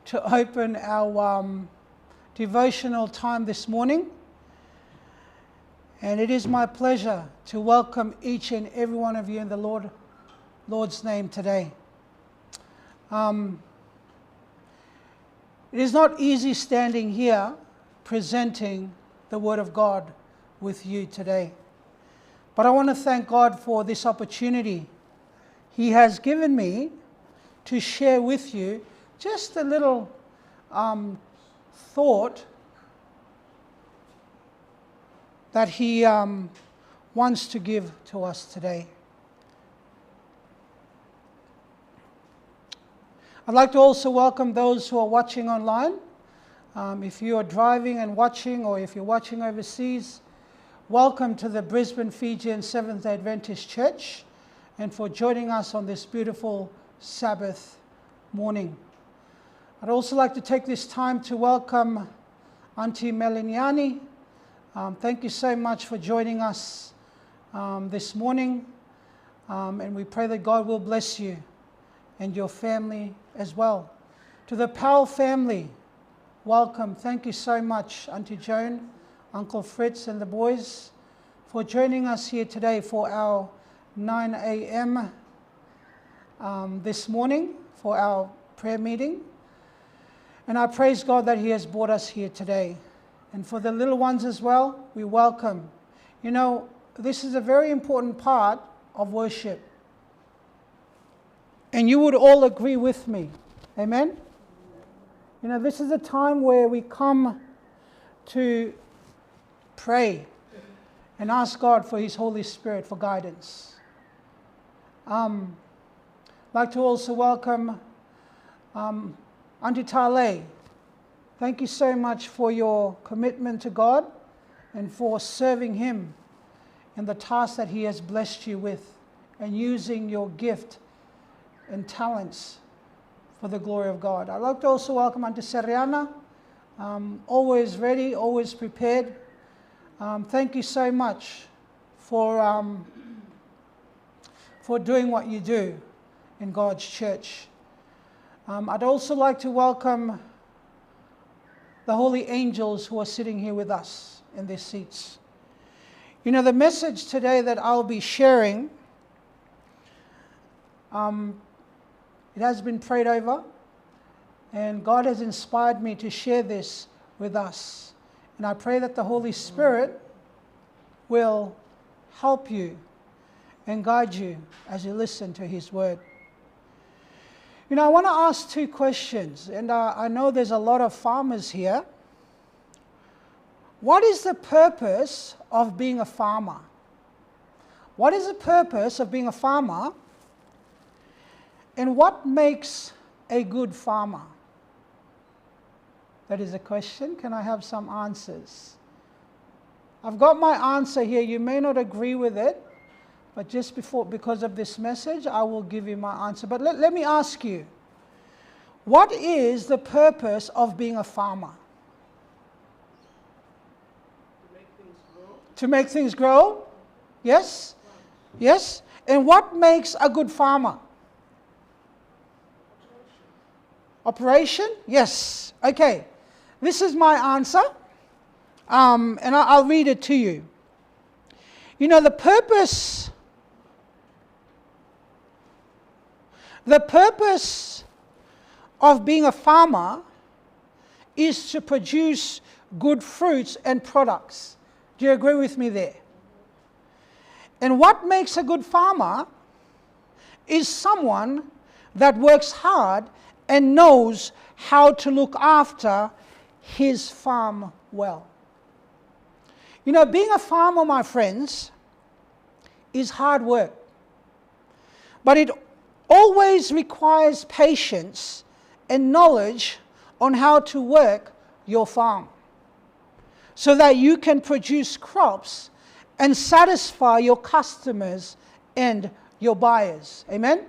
to open our devotional time this morning. And it is my pleasure to welcome each and every one of you in the Lord's name today. It is not easy standing here presenting the Word of God with you today. But I want to thank God for this opportunity He has given me to share with you just a little thought that He wants to give to us today. I'd like to also welcome those who are watching online. If you are driving and watching, or if you're watching overseas, welcome to the Brisbane, Fijian Seventh-day Adventist Church, and for joining us on this beautiful Sabbath morning. I'd also like to take this time to welcome Auntie Meliniani. Thank you so much for joining us this morning, and we pray that God will bless you and your family as well. To the Powell family, welcome. Thank you so much, Auntie Joan, Uncle Fritz and the boys, for joining us here today for our 9 a.m. This morning for our prayer meeting. And I praise God that He has brought us here today. And for the little ones as well, we welcome. You know, this is a very important part of worship. And you would all agree with me. Amen? You know, this is a time where we come to pray and ask God for His Holy Spirit for guidance. I'd like to also welcome Auntie Tale. Thank you so much for your commitment to God and for serving Him in the task that He has blessed you with, and using your gift and talents for the glory of God. I'd like to also welcome Auntie Seriana, always ready, always prepared. Thank you so much for doing what you do in God's church. I'd also like to welcome the holy angels who are sitting here with us in their seats. You know, the message today that I'll be sharing, it has been prayed over, and God has inspired me to share this with us. And I pray that the Holy Spirit will help you and guide you as you listen to His word. You know, I want to ask two questions, and I know there's a lot of farmers here. What is the purpose of being a farmer? What is the purpose of being a farmer? And what makes a good farmer? That is a question. Can I have some answers? I've got my answer here. You may not agree with it, but because of this message, I will give you my answer. But let me ask you, what is the purpose of being a farmer? To make things grow. To make things grow? Yes? Yes? And what makes a good farmer? Operation? Yes. Okay. This is my answer, and I'll read it to you. You know, the purpose of being a farmer is to produce good fruits and products. Do you agree with me there? And what makes a good farmer is someone that works hard and knows how to look after his farm well. You know, being a farmer, my friends, is hard work. But it always requires patience and knowledge on how to work your farm, so that you can produce crops and satisfy your customers and your buyers. Amen?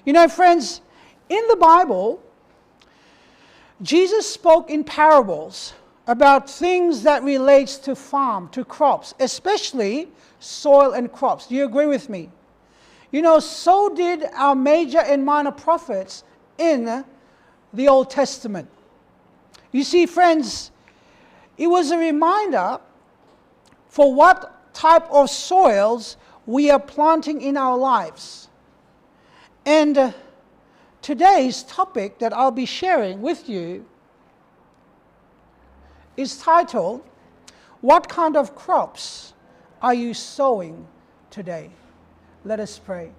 You know, friends, in the Bible, Jesus spoke in parables about things that relates to farm, to crops, especially soil and crops. Do you agree with me? You know, so did our major and minor prophets in the Old Testament. You see, friends, it was a reminder for what type of soils we are planting in our lives. And today's topic that I'll be sharing with you is titled, "What kind of crops are you sowing today?" Let us pray.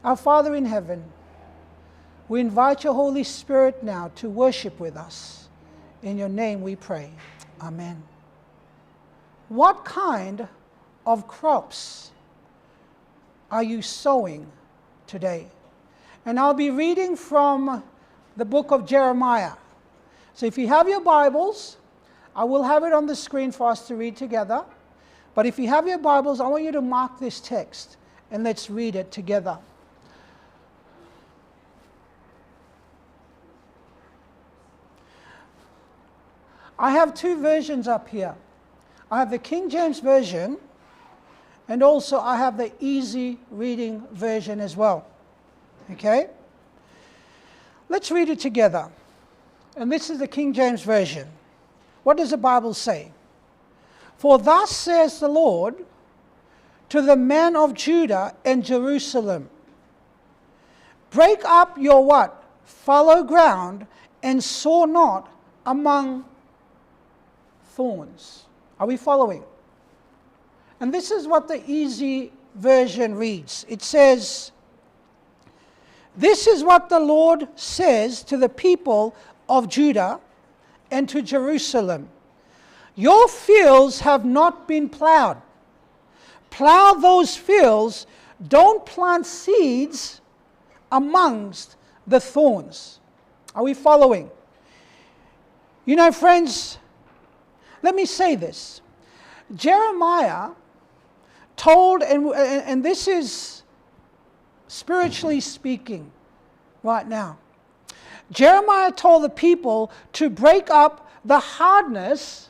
Our Father in heaven, we invite your Holy Spirit now to worship with us. In your name we pray. Amen. What kind of crops are you sowing today? And I'll be reading from the book of Jeremiah. So if you have your Bibles, I will have it on the screen for us to read together. But if you have your Bibles, I want you to mark this text and let's read it together. I have two versions up here. I have the King James Version, and also I have the easy reading version as well. Okay? Let's read it together. And this is the King James Version. What does the Bible say? "For thus says the Lord to the men of Judah and Jerusalem, break up your" what? "Fallow ground, and sow not among thorns." Are we following? And this is what the easy version reads. It says, "This is what the Lord says to the people of Judah and to Jerusalem. Your fields have not been plowed. Plow those fields. Don't plant seeds amongst the thorns." Are we following? You know, friends, let me say this. Jeremiah told, and this is spiritually speaking right now. Jeremiah told the people to break up the hardness.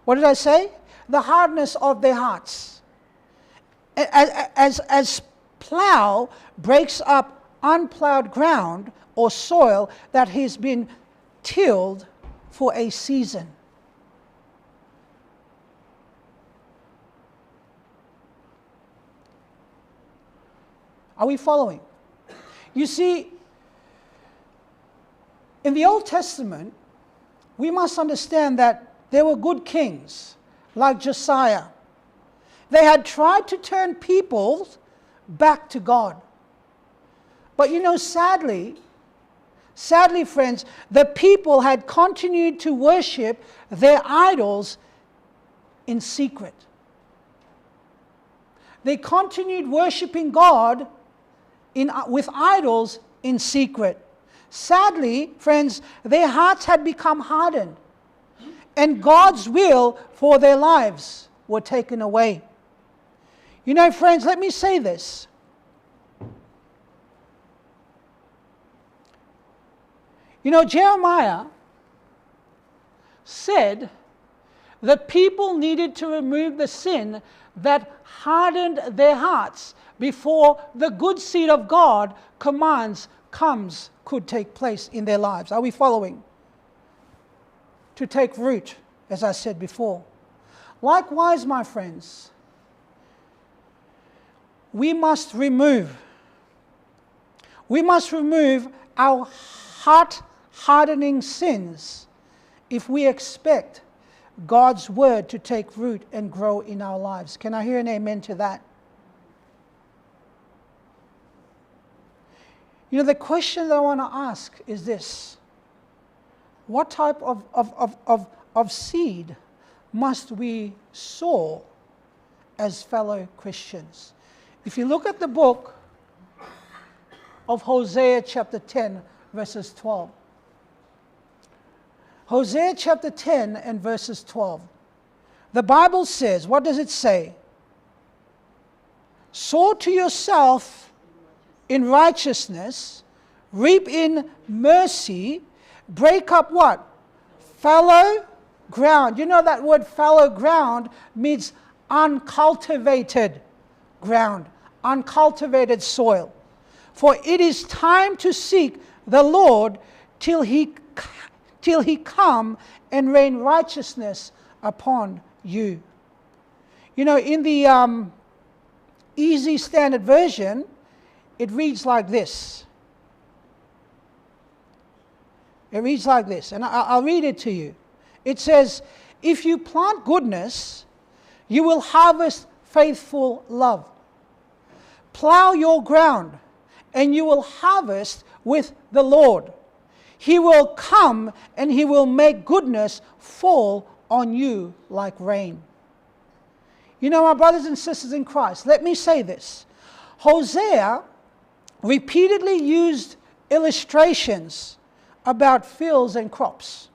What did I say? The hardness of their hearts. As plow breaks up unplowed ground or soil that has been tilled for a season. Are we following? You see, in the Old Testament, we must understand that there were good kings like Josiah. They had tried to turn people back to God. But you know, sadly, friends, the people had continued to worship their idols in secret. They continued worshiping God with idols in secret. Sadly, friends, their hearts had become hardened, and God's will for their lives were taken away. You know, friends, let me say this. You know, Jeremiah said the people needed to remove the sin that hardened their hearts before the good seed of God could take place in their lives. Are we following? To take root, as I said before. Likewise, my friends, we must remove our heart-hardening sins if we expect God's word to take root and grow in our lives. Can I hear an amen to that? You know, the question that I want to ask is this: what type of seed must we sow as fellow Christians? If you look at the book of Hosea chapter 10, verses 12. Hosea chapter 10 and verses 12. The Bible says, what does it say? "Sow to yourself in righteousness, reap in mercy, break up" what? "Fallow ground." You know that word fallow ground means uncultivated ground, uncultivated soil. "For it is time to seek the Lord till he come and rain righteousness upon you. You know, in the Easy Standard Version, it reads like this. It reads like this, and I'll read it to you. It says, if you plant goodness, you will harvest faithful love. Plow your ground, and you will harvest with the Lord. He will come, and he will make goodness fall on you like rain. You know, my brothers and sisters in Christ, let me say this. Hosea repeatedly used illustrations about fields and crops,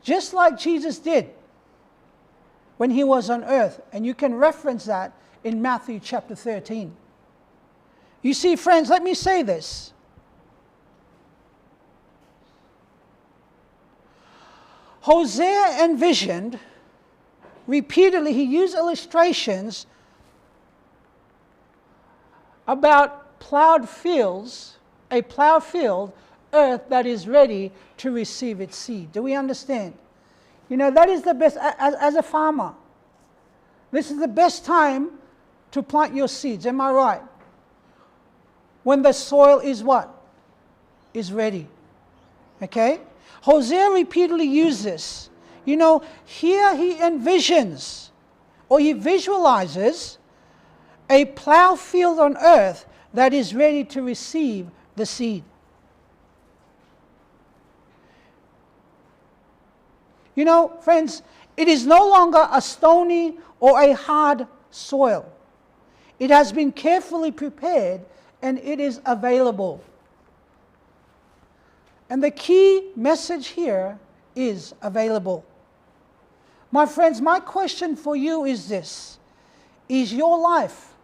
just like Jesus did when he was on earth. And you can reference that in Matthew chapter 13. You see, friends, let me say this. Hosea envisioned, repeatedly, he used illustrations about plowed fields, a plowed field, earth that is ready to receive its seed. Do we understand? You know, that is the best, as a farmer, this is the best time to plant your seeds. Am I right? When the soil is what? Is ready. Okay? Hosea repeatedly used this. You know, here he envisions, or he visualizes, a plow field on earth that is ready to receive the seed. You know, friends, it is no longer a stony or a hard soil. It has been carefully prepared and it is available. And the key message here is available. My friends, my question for you is this. Is your life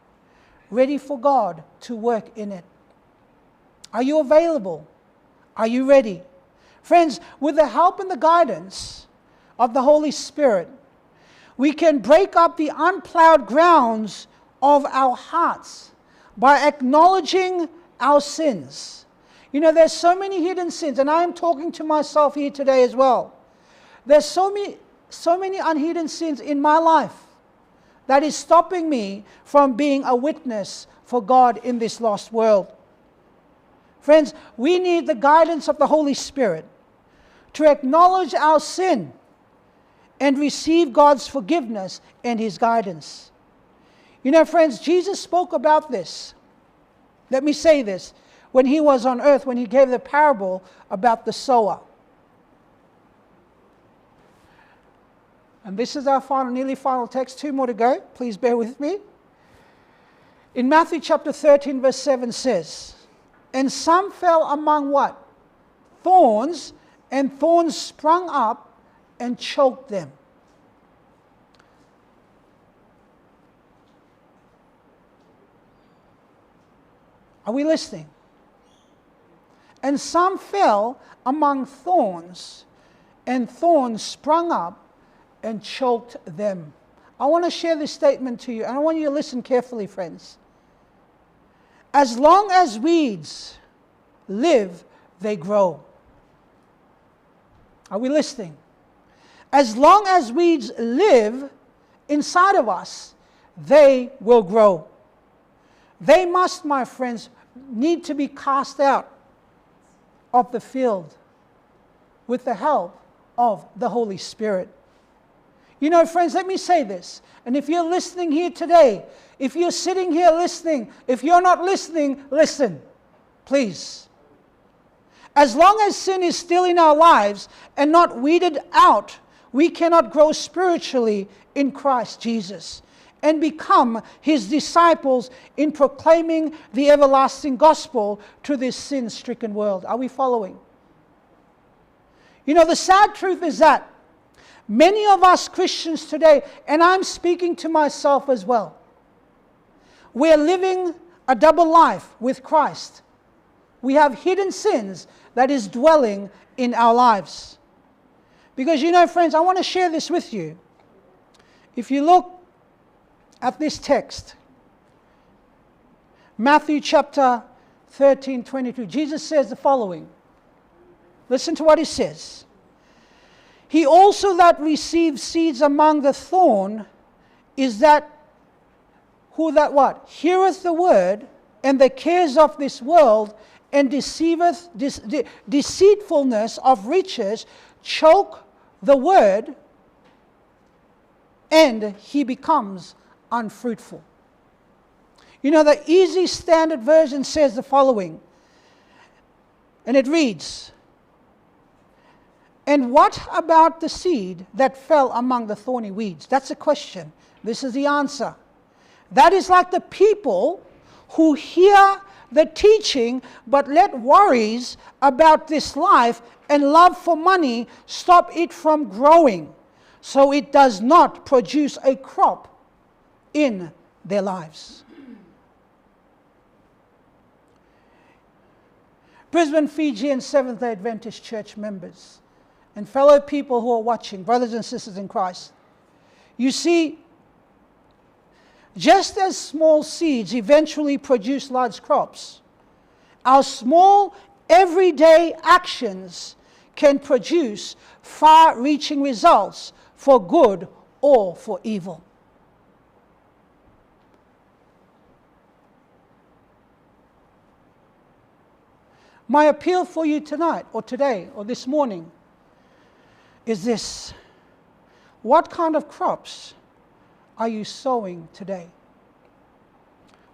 ready for God to work in it? Are you available? Are you ready? Friends, with the help and the guidance of the Holy Spirit, we can break up the unplowed grounds of our hearts by acknowledging our sins. You know, there's so many hidden sins, and I am talking to myself here today as well. There's so many unhidden sins in my life that is stopping me from being a witness for God in this lost world. Friends, we need the guidance of the Holy Spirit to acknowledge our sin and receive God's forgiveness and his guidance. You know, friends, Jesus spoke about this. Let me say this. When he was on earth, when he gave the parable about the sower. And this is our final, nearly final text. 2 more to go. Please bear with me. In Matthew chapter 13, verse 7 says, and some fell among what? Thorns, and thorns sprung up and choked them. Are we listening? And some fell among thorns, and thorns sprung up and choked them. I want to share this statement to you, and I want you to listen carefully, friends. As long as weeds live, they grow. Are we listening? As long as weeds live inside of us, they will grow. They must, my friends, need to be cast out of the field with the help of the Holy Spirit. You know, friends, let me say this. And if you're listening here today, if you're sitting here listening, if you're not listening, listen, please. As long as sin is still in our lives and not weeded out, we cannot grow spiritually in Christ Jesus and become his disciples in proclaiming the everlasting gospel to this sin-stricken world. Are we following? You know, the sad truth is that many of us Christians today, and I'm speaking to myself as well, we're living a double life with Christ. We have hidden sins that is dwelling in our lives. Because, you know, friends, I want to share this with you. If you look at this text, Matthew chapter 13, 22, Jesus says the following. Listen to what he says. He also that receives seeds among the thorn is that who that what? Heareth the word, and the cares of this world and deceitfulness of riches choke the word, and he becomes unfruitful. You know, the Easy Standard Version says the following, and it reads, "And what about the seed that fell among the thorny weeds?" That's a question. This is the answer. That is like the people who hear the teaching but let worries about this life and love for money stop it from growing, so it does not produce a crop in their lives. Brisbane, Fijian Seventh-day Adventist Church members and fellow people who are watching, brothers and sisters in Christ, you see, just as small seeds eventually produce large crops, our small everyday actions can produce far-reaching results for good or for evil. My appeal for you tonight, or today, or this morning, is this: what kind of crops are you sowing today?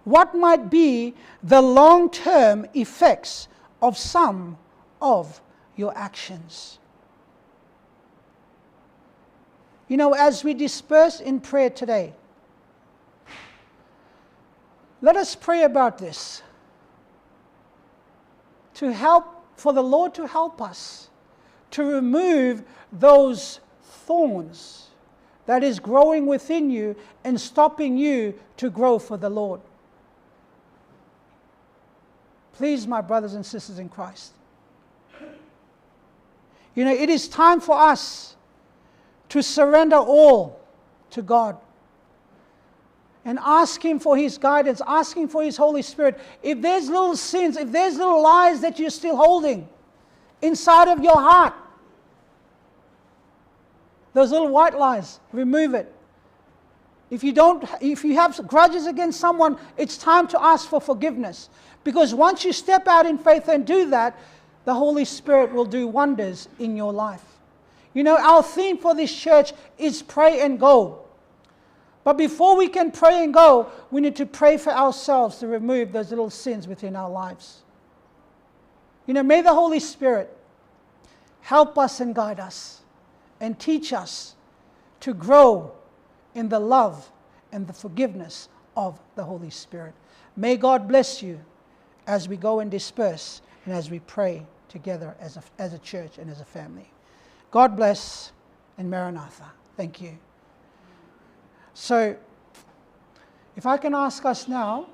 What might be the long-term effects of some of your actions? You know, as we disperse in prayer today, let us pray about this, for the Lord to help us to remove those thorns that is growing within you and stopping you to grow for the Lord. Please, my brothers and sisters in Christ. You know, it is time for us to surrender all to God and ask Him for His guidance, ask Him for His Holy Spirit. If there's little sins, if there's little lies that you're still holding inside of your heart, those little white lies, remove it. If you have grudges against someone, it's time to ask for forgiveness. Because once you step out in faith and do that, the Holy Spirit will do wonders in your life. You know, our theme for this church is pray and go. But before we can pray and go, we need to pray for ourselves to remove those little sins within our lives. You know, may the Holy Spirit help us and guide us and teach us to grow in the love and the forgiveness of the Holy Spirit. May God bless you as we go and disperse and as we pray together as a church and as a family. God bless and Maranatha. Thank you. So, if I can ask us now